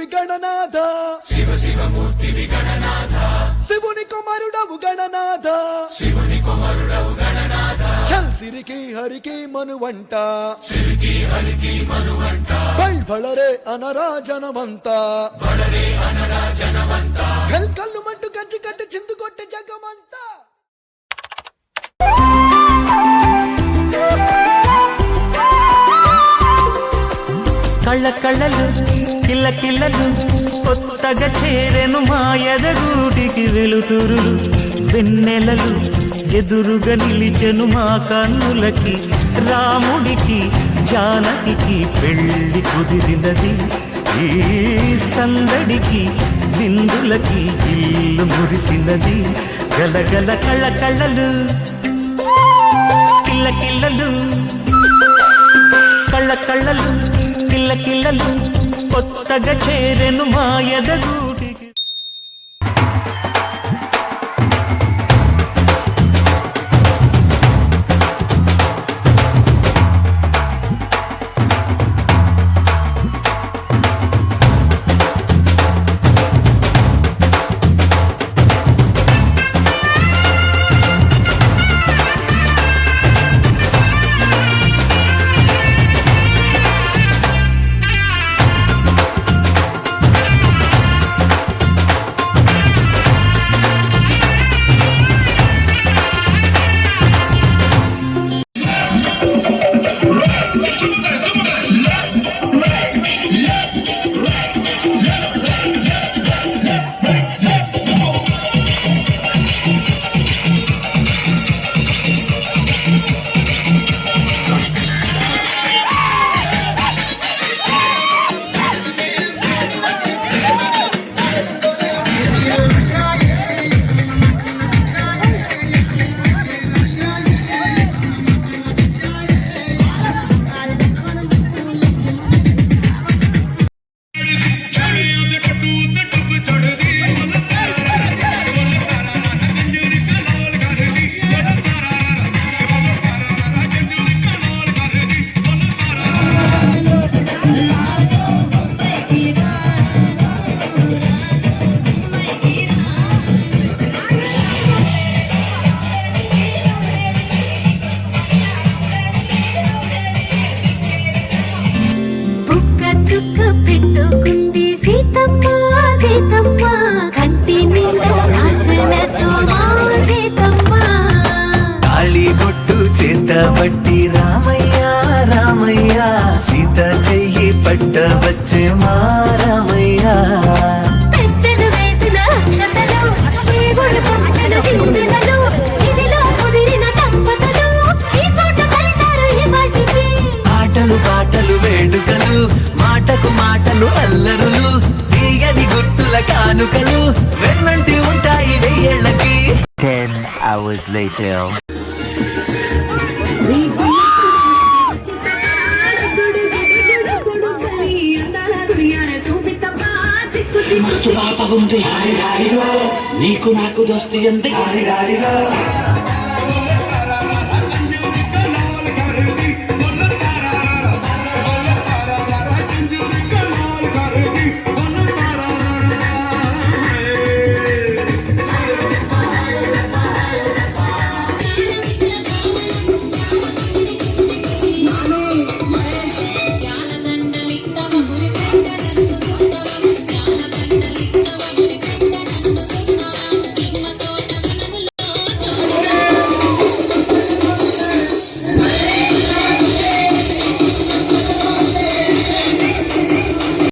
గణనాథ శివ శివమూర్తివి గణనాథ శివుని కుమారుడవు గణనాథ శివుని కుమారుడవు గణనాథ చల్ సిరికి హరికి మనువంట సిరికి హరికి మనువంట బళరే అనరాజనవంత బళరే అనరాజనవంత కల్లు మంటు కంచి కట్టి చిందు కొట్టి జగమంతా కళ్ళ కళ్ళలు కిల్ల కిల్లలు కొత్తగా చేరెను మాయదగూటికి వెలుతురులు వెన్నెలలు ఎదురుగా నిలిచెను మా కన్నులకి రాముడికి జానకి పెళ్లి కుదిరినది ఈ సందడికి నిందులకి ఇల్లు మురిసినది గలగల కళ్ళ కళ్ళలు కిల్ల కిల్లలు కళ్ళ కళ్ళలు కిల్ల కిల్లలు కొత్తగా చేరెను మాయదగూటికి బట్టి రామయ్య రామయ్య సీత చెయ్యి పట్ట వచ్చే మా రామయ్య పెద్దలు వేసిన అక్షతలు దేవుడు పంపిన చింతనలు ఇవిలో కుదిరిన దంపతులు ఈ చోట కలిసారు ఈ మాటికి ఆటలు పాటలు వేడుకలు మాటకు మాటలు అల్లరులు తీయని గుర్తుల కానుకలు వెన్నంటి ఉంటాయి వెయ్యేళ్ళకి 10 hours later మస్తు పాప ఉంది నీకు నాకు దోస్తి అంతే